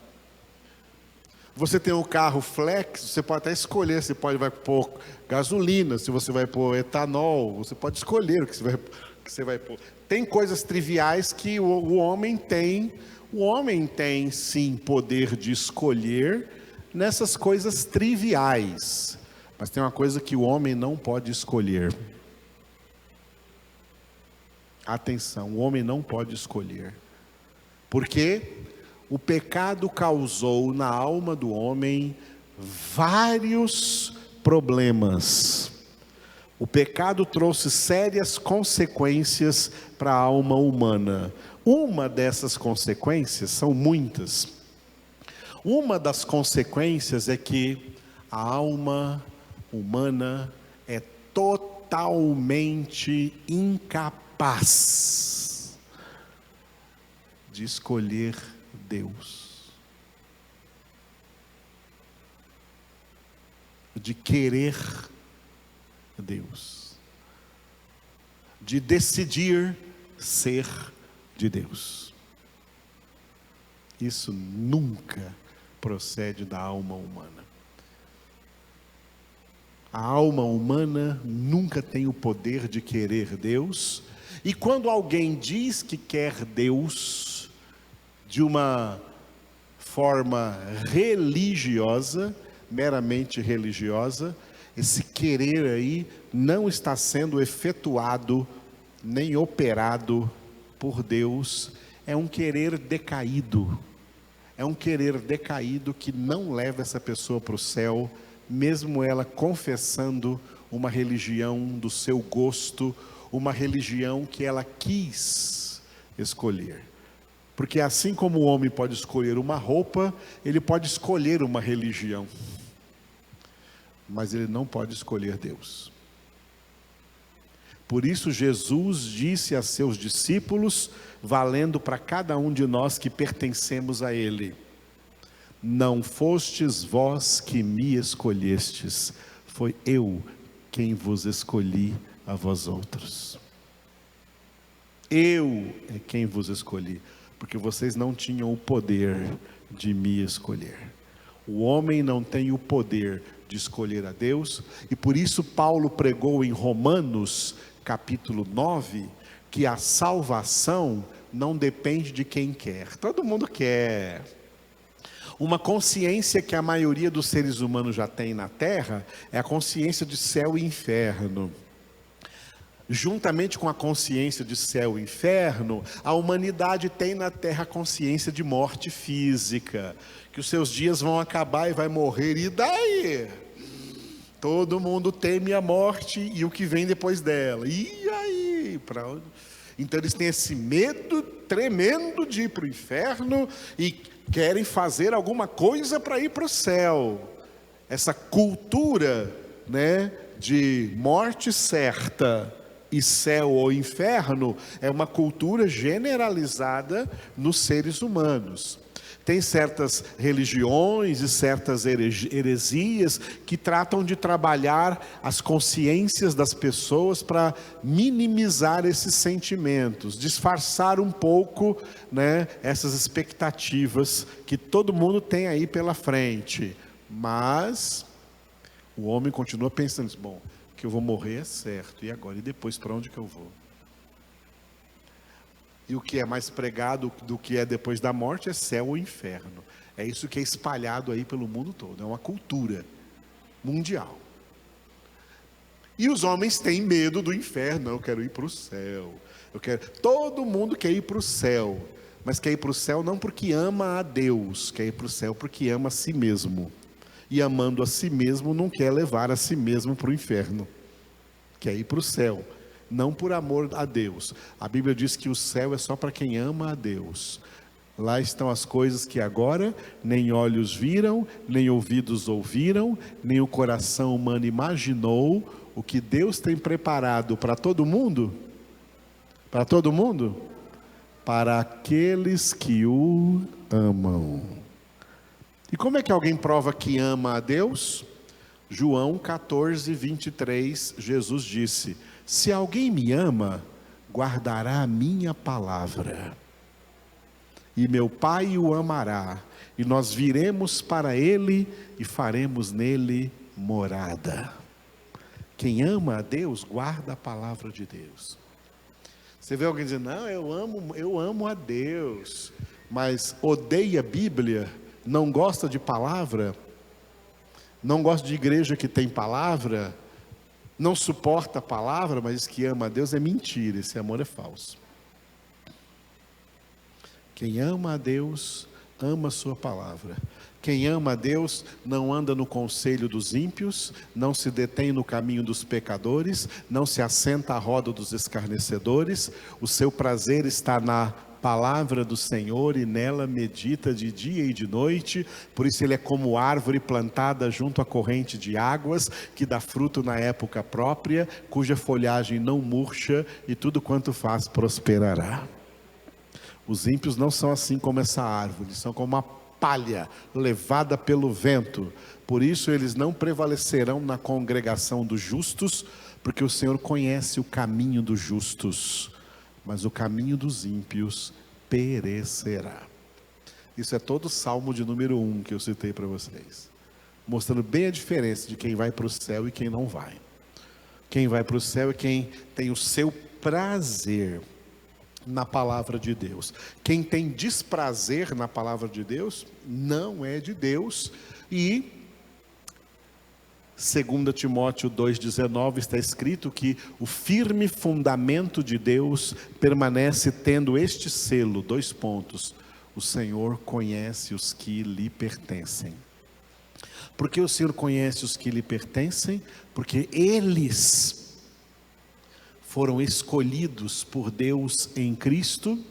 Você tem um carro flex, você pode até escolher, vai pôr gasolina, se você vai pôr etanol, você pode escolher o que você vai pôr. Tem coisas triviais que o homem tem sim poder de escolher nessas coisas triviais, mas tem uma coisa que o homem não pode escolher. Atenção, o homem não pode escolher, porque o pecado causou na alma do homem vários problemas. O pecado trouxe sérias consequências para a alma humana. Uma dessas consequências, são muitas. Uma das consequências é que a alma humana é totalmente incapaz de escolher Deus, de querer Deus, de decidir ser de Deus. Isso nunca procede da alma humana. A alma humana nunca tem o poder de querer Deus, e quando alguém diz que quer Deus de uma forma religiosa, meramente religiosa, esse querer aí não está sendo efetuado, nem operado por Deus, é um querer decaído. É um querer decaído que não leva essa pessoa para o céu, mesmo ela confessando uma religião do seu gosto, uma religião que ela quis escolher. Porque assim como o homem pode escolher uma roupa, ele pode escolher uma religião, mas ele não pode escolher Deus. Por isso Jesus disse a seus discípulos, valendo para cada um de nós que pertencemos a Ele: não fostes vós que me escolhestes, foi eu quem vos escolhi a vós outros. Eu é quem vos escolhi, porque vocês não tinham o poder de me escolher. O homem não tem o poder de escolher a Deus, e por isso Paulo pregou em Romanos capítulo 9, que a salvação não depende de quem quer. Todo mundo quer. Uma consciência que a maioria dos seres humanos já tem na terra é a consciência de céu e inferno. Juntamente com a consciência de céu e inferno, a humanidade tem na terra a consciência de morte física, que os seus dias vão acabar e vai morrer, e daí? Todo mundo teme a morte e o que vem depois dela. E aí? Para onde? Então eles têm esse medo tremendo de ir para o inferno e querem fazer alguma coisa para ir para o céu. Essa cultura, né, de morte certa e céu ou inferno é uma cultura generalizada nos seres humanos. Tem certas religiões e certas heresias que tratam de trabalhar as consciências das pessoas para minimizar esses sentimentos, disfarçar um pouco, né, essas expectativas que todo mundo tem aí pela frente. Mas o homem continua pensando, bom, que eu vou morrer é certo, e agora? E depois para onde que eu vou? E o que é mais pregado do que é depois da morte é céu ou inferno. É isso que é espalhado aí pelo mundo todo. É uma cultura mundial. E os homens têm medo do inferno. Não, eu quero ir para o céu. Todo mundo quer ir para o céu. mas quer ir para o céu não porque ama a Deus, quer ir para o céu porque ama a si mesmo. E amando a si mesmo, não quer levar a si mesmo para o inferno. Quer ir para o céu, não por amor a Deus. A Bíblia diz que o céu é só para quem ama a Deus. Lá estão as coisas que agora nem olhos viram, nem ouvidos ouviram, nem o coração humano imaginou, o que Deus tem preparado para todo mundo. Para todo mundo? Para aqueles que o amam. E como é que alguém prova que ama a Deus? João 14, 23, Jesus disse: se alguém me ama, guardará a minha palavra, e meu Pai o amará, e nós viremos para ele e faremos nele morada. Quem ama a Deus, guarda a palavra de Deus. Você vê alguém dizendo, não, eu amo a Deus, mas odeia a Bíblia, não gosta de palavra, não gosta de igreja que tem palavra, não suporta a palavra, mas diz que ama a Deus, é mentira, esse amor é falso. Quem ama a Deus, ama a sua palavra. Quem ama a Deus, não anda no conselho dos ímpios, não se detém no caminho dos pecadores, não se assenta à roda dos escarnecedores, o seu prazer está na palavra do Senhor e nela medita de dia e de noite. Por isso ele é como árvore plantada junto à corrente de águas, que dá fruto na época própria, cuja folhagem não murcha e tudo quanto faz prosperará. Os ímpios não são assim como essa árvore, são como uma palha levada pelo vento. Por isso eles não prevalecerão na congregação dos justos, porque o Senhor conhece o caminho dos justos, mas o caminho dos ímpios perecerá. Isso é todo o Salmo de número 1 que eu citei para vocês, mostrando bem a diferença de quem vai para o céu e quem não vai. Quem vai para o céu é quem tem o seu prazer na palavra de Deus. Quem tem desprazer na palavra de Deus, não é de Deus. E 2 Timóteo 2,19 está escrito que o firme fundamento de Deus permanece tendo este selo, 2 pontos: o Senhor conhece os que lhe pertencem. Por que o Senhor conhece os que lhe pertencem? Porque eles foram escolhidos por Deus em Cristo,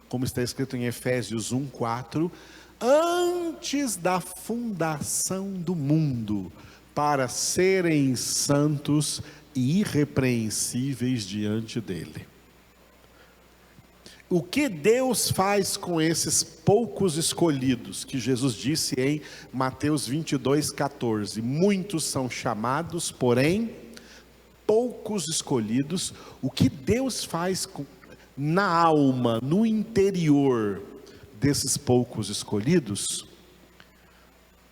como está escrito em Efésios 1:4, antes da fundação do mundo, para serem santos e irrepreensíveis diante dele. O que Deus faz com esses poucos escolhidos, que Jesus disse em Mateus 22:14, muitos são chamados, porém poucos escolhidos. O que Deus faz na alma, no interior desses poucos escolhidos?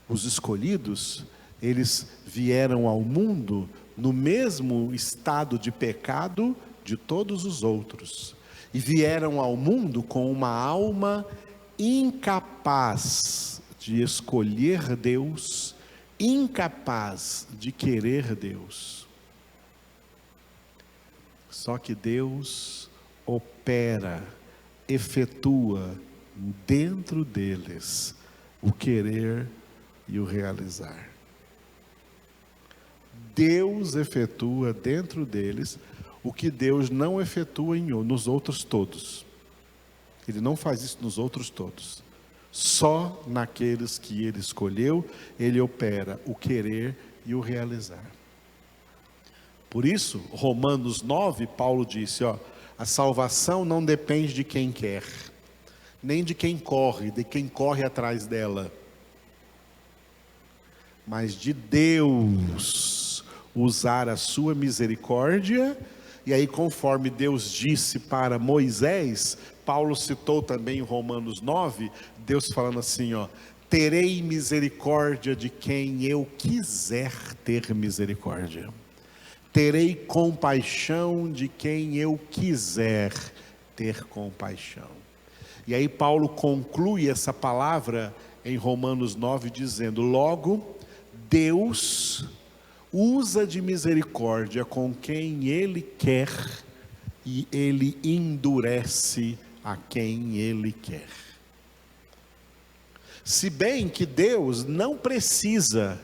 Os escolhidos, eles vieram ao mundo no mesmo estado de pecado de todos os outros, e vieram ao mundo com uma alma incapaz de escolher Deus, incapaz de querer Deus. Só que Deus opera, efetua dentro deles o querer e o realizar. Deus efetua dentro deles o que Deus não efetua nos outros todos. Ele não faz isso nos outros todos. Só naqueles que Ele escolheu, Ele opera o querer e o realizar. Por isso, Romanos 9, Paulo disse, a salvação não depende de quem quer, nem de quem corre atrás dela, mas de Deus usar a sua misericórdia. E aí, conforme Deus disse para Moisés, Paulo citou também em Romanos 9, Deus falando assim, terei misericórdia de quem eu quiser ter misericórdia. Terei compaixão de quem eu quiser ter compaixão. E aí Paulo conclui essa palavra em Romanos 9 dizendo, logo, Deus usa de misericórdia com quem Ele quer, e Ele endurece a quem Ele quer. Se bem que Deus não precisa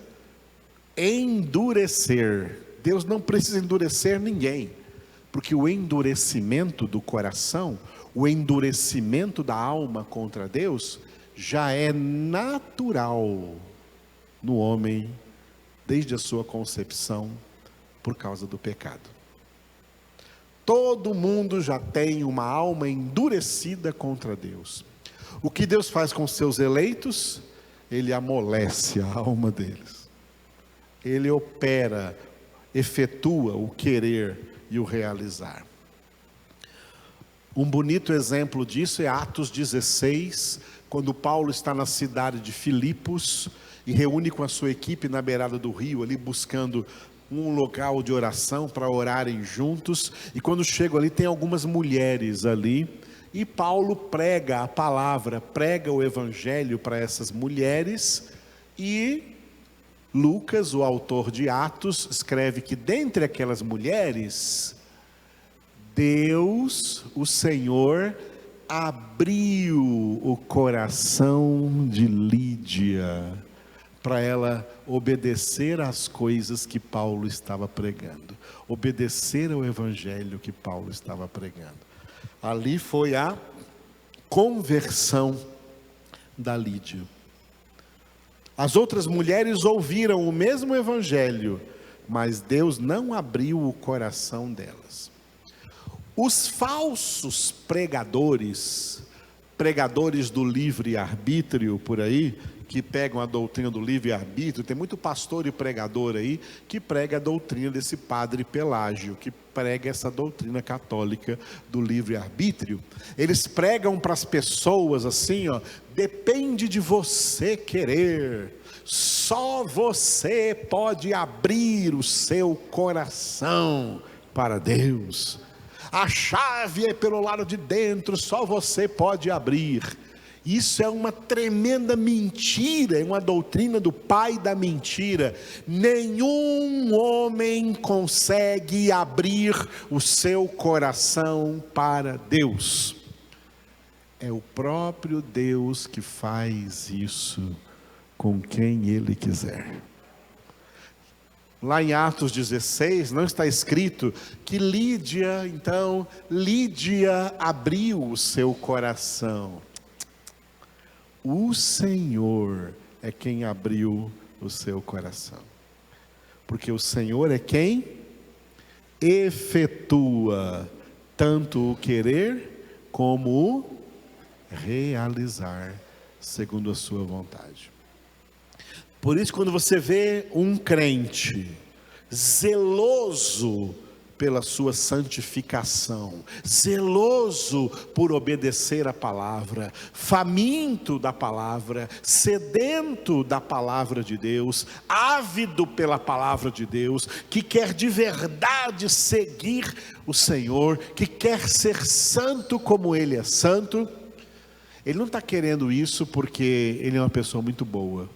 endurecer, Deus não precisa endurecer ninguém, porque o endurecimento do coração, o endurecimento da alma contra Deus, já é natural no homem, desde a sua concepção, por causa do pecado. Todo mundo já tem uma alma endurecida contra Deus. O que Deus faz com seus eleitos? Ele amolece a alma deles. Ele opera, efetua o querer e o realizar. Um bonito exemplo disso é Atos 16, quando Paulo está na cidade de Filipos e reúne com a sua equipe na beirada do rio, ali buscando um local de oração para orarem juntos. E quando chegam ali, tem algumas mulheres ali, e Paulo prega a palavra, prega o evangelho para essas mulheres. E Lucas, o autor de Atos, escreve que dentre aquelas mulheres, Deus, o Senhor, abriu o coração de Lídia para ela obedecer às coisas que Paulo estava pregando, obedecer ao evangelho que Paulo estava pregando. Ali foi a conversão da Lídia. As outras mulheres ouviram o mesmo evangelho, mas Deus não abriu o coração delas. Os falsos pregadores do livre-arbítrio por aí, que pegam a doutrina do livre-arbítrio, tem muito pastor e pregador aí, que prega a doutrina desse padre Pelágio, que prega essa doutrina católica do livre-arbítrio. Eles pregam para as pessoas assim, ó, depende de você querer, só você pode abrir o seu coração para Deus. A chave é pelo lado de dentro, só você pode abrir. Isso é uma tremenda mentira, é uma doutrina do pai da mentira. Nenhum homem consegue abrir o seu coração para Deus. É o próprio Deus que faz isso com quem Ele quiser. Lá em Atos 16, não está escrito que Lídia abriu o seu coração. O Senhor é quem abriu o seu coração. Porque o Senhor é quem efetua tanto o querer como o realizar segundo a sua vontade. Por isso, quando você vê um crente zeloso pela sua santificação, zeloso por obedecer a palavra, faminto da palavra, sedento da palavra de Deus, ávido pela palavra de Deus, que quer de verdade seguir o Senhor, que quer ser santo como Ele é santo, ele não está querendo isso porque ele é uma pessoa muito boa.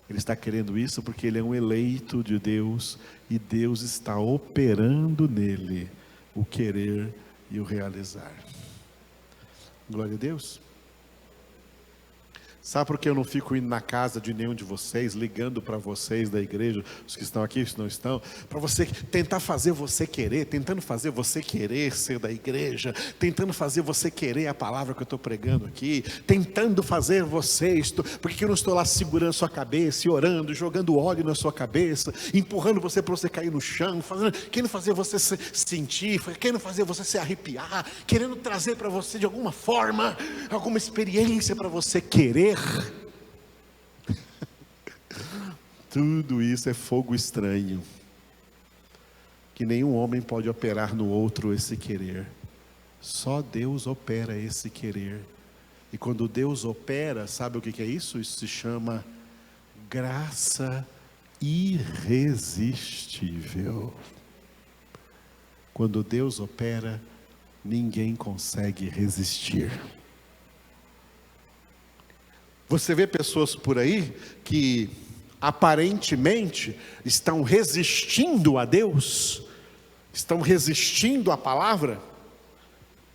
Ele está querendo isso porque ele é um eleito de Deus e Deus está operando nele o querer e o realizar. Glória a Deus. Sabe por que eu não fico indo na casa de nenhum de vocês, ligando para vocês da igreja, os que estão aqui, os que não estão, para você tentar fazer você querer, tentando fazer você querer ser da igreja, tentando fazer você querer a palavra que eu estou pregando aqui, tentando fazer você, porque eu não estou lá segurando sua cabeça e orando, jogando óleo na sua cabeça, empurrando você para você cair no chão, querendo fazer você se sentir, querendo fazer você se arrepiar, querendo trazer para você de alguma forma, alguma experiência para você querer. Tudo isso é fogo estranho, que nenhum homem pode operar no outro esse querer. Só Deus opera esse querer. E quando Deus opera, sabe o que é isso? Isso se chama graça irresistível. Quando Deus opera, ninguém consegue resistir. Você vê pessoas por aí que aparentemente estão resistindo a Deus, estão resistindo à palavra,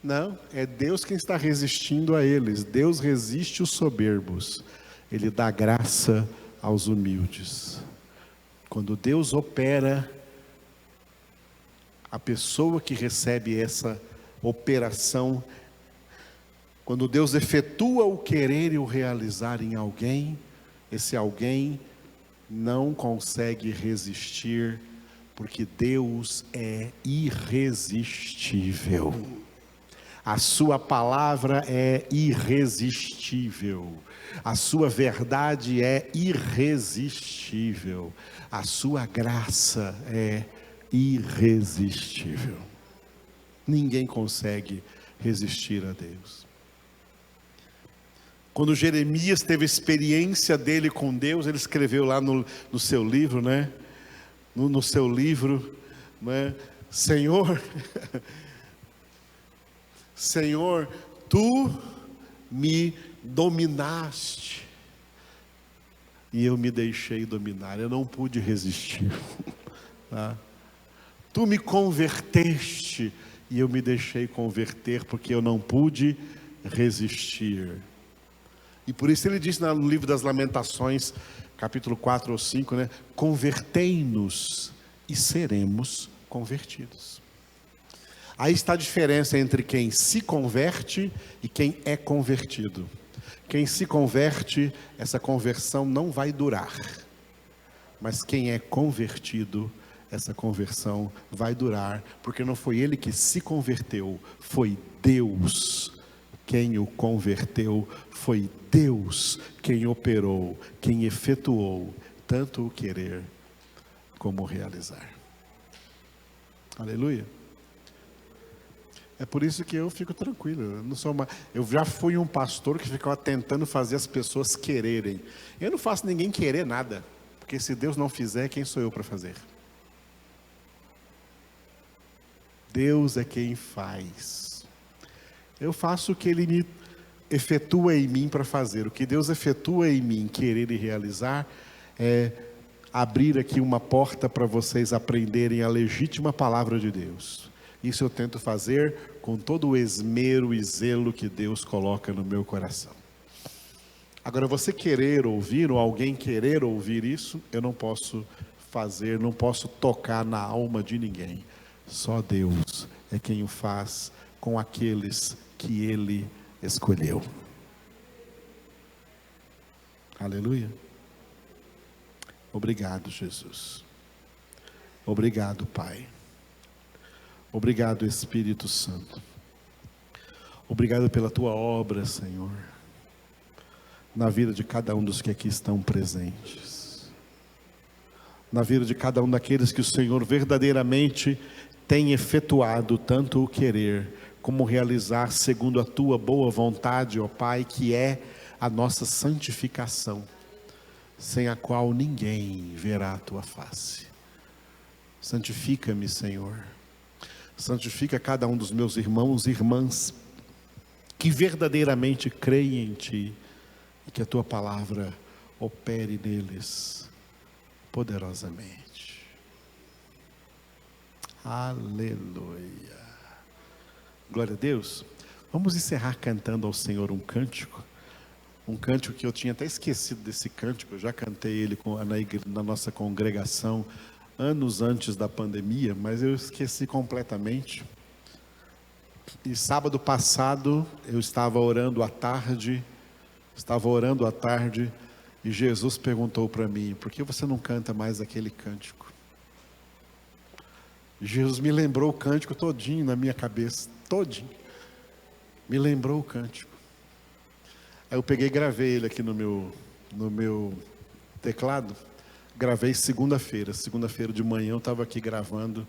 Não, é Deus quem está resistindo a eles. Deus resiste os soberbos. Ele dá graça aos humildes. Quando Deus opera, a pessoa que recebe essa operação, quando Deus efetua o querer e o realizar em alguém, esse alguém não consegue resistir, porque Deus é irresistível. A sua palavra é irresistível. A sua verdade é irresistível. A sua graça é irresistível. Ninguém consegue resistir a Deus. Quando Jeremias teve a experiência dele com Deus, ele escreveu lá no seu livro, né? No seu livro, né? Senhor, Senhor, Tu me dominaste, e eu me deixei dominar, eu não pude resistir. Tá? Tu me converteste, e eu me deixei converter, porque eu não pude resistir. E por isso ele diz no livro das Lamentações, capítulo 4 ou 5, né? Convertei-nos e seremos convertidos. Aí está a diferença entre quem se converte e quem é convertido. Quem se converte, essa conversão não vai durar. Mas quem é convertido, essa conversão vai durar, porque não foi ele que se converteu, foi Deus quem o converteu, foi Deus quem operou, quem efetuou tanto o querer como o realizar. Aleluia. É por isso que eu fico tranquilo. Eu já fui um pastor que ficava tentando fazer as pessoas quererem. Eu não faço ninguém querer nada, porque se Deus não fizer, quem sou eu para fazer? Deus é quem faz. Eu faço o que Ele me efetua em mim para fazer. O que Deus efetua em mim, querer e realizar, é abrir aqui uma porta para vocês aprenderem a legítima palavra de Deus. Isso eu tento fazer com todo o esmero e zelo que Deus coloca no meu coração. Agora, você querer ouvir, ou alguém querer ouvir isso, eu não posso fazer, não posso tocar na alma de ninguém. Só Deus é quem o faz com aqueles que Ele escolheu. Aleluia. Obrigado, Jesus. Obrigado, Pai. Obrigado, Espírito Santo. Obrigado pela Tua obra, Senhor, na vida de cada um dos que aqui estão presentes, na vida de cada um daqueles que o Senhor verdadeiramente tem efetuado tanto o querer como realizar segundo a Tua boa vontade, ó Pai, que é a nossa santificação, sem a qual ninguém verá a Tua face. Santifica-me, Senhor. Santifica cada um dos meus irmãos e irmãs que verdadeiramente creem em Ti e que a Tua palavra opere neles poderosamente. Aleluia. Glória a Deus. Vamos encerrar cantando ao Senhor um cântico que eu tinha até esquecido desse cântico. Eu já cantei ele na nossa congregação anos antes da pandemia, mas eu esqueci completamente. E sábado passado eu estava orando à tarde, e Jesus perguntou para mim: por que você não canta mais aquele cântico? Jesus me lembrou o cântico todinho na minha cabeça, todinho, me lembrou o cântico. Aí eu peguei e gravei ele aqui no meu teclado. Gravei segunda-feira de manhã eu estava aqui gravando.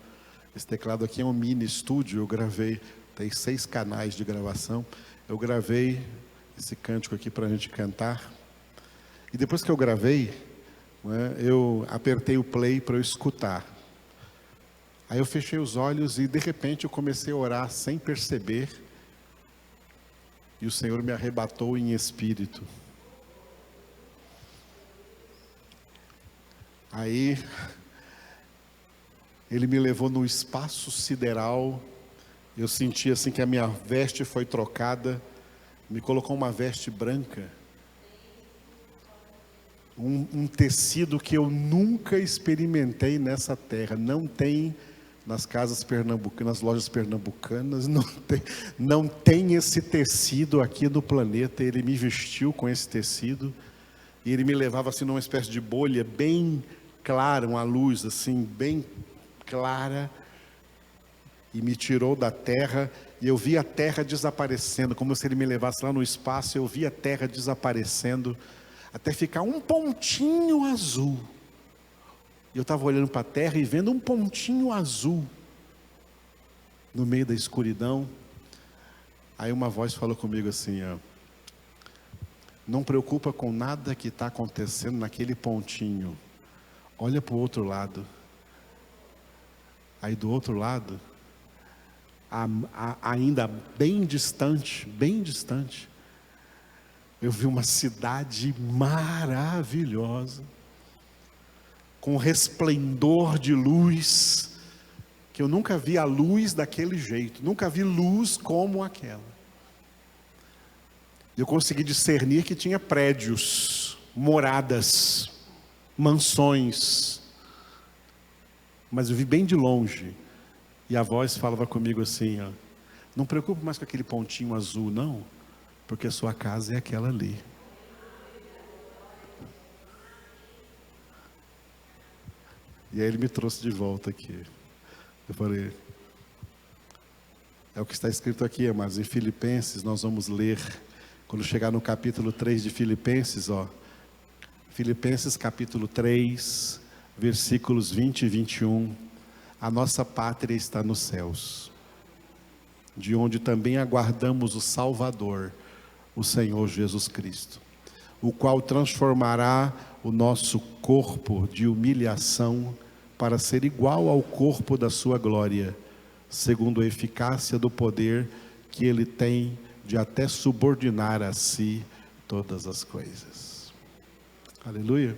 Esse teclado aqui é um mini estúdio, eu gravei, tem 6 canais de gravação. Eu gravei esse cântico aqui para a gente cantar. E depois que eu gravei, né, eu apertei o play para eu escutar. Aí eu fechei os olhos e de repente eu comecei a orar sem perceber. E o Senhor me arrebatou em espírito. Aí Ele me levou no espaço sideral Eu senti assim que a minha veste foi trocada, me colocou uma veste branca, um tecido que eu nunca experimentei nessa terra. Não tem nas casas pernambucanas, nas lojas pernambucanas, não tem esse tecido aqui no planeta. Ele me vestiu com esse tecido e ele me levava assim numa espécie de bolha bem clara, uma luz assim bem clara, e me tirou da terra. E eu vi a terra desaparecendo, como se ele me levasse lá no espaço. Eu vi a terra desaparecendo até ficar um pontinho azul. E eu estava olhando para a terra e vendo um pontinho azul no meio da escuridão. Aí uma voz falou comigo assim, ó: não preocupa com nada que está acontecendo naquele pontinho, olha para o outro lado. Aí do outro lado, ainda bem distante, eu vi uma cidade maravilhosa, com resplendor de luz, que eu nunca vi a luz daquele jeito, nunca vi luz como aquela. Eu consegui discernir que tinha prédios, moradas, mansões, mas eu vi bem de longe, e a voz falava comigo assim, ó: não preocupe mais com aquele pontinho azul não, porque a sua casa é aquela ali. E aí ele me trouxe de volta aqui. Eu falei, é o que está escrito aqui, amados, em Filipenses. Nós vamos ler, quando chegar no capítulo 3 de Filipenses, ó, Filipenses capítulo 3, versículos 20 e 21. A nossa pátria está nos céus, de onde também aguardamos o Salvador, o Senhor Jesus Cristo, o qual transformará o nosso corpo de humilhação para ser igual ao corpo da sua glória, segundo a eficácia do poder que Ele tem de até subordinar a si todas as coisas. Aleluia.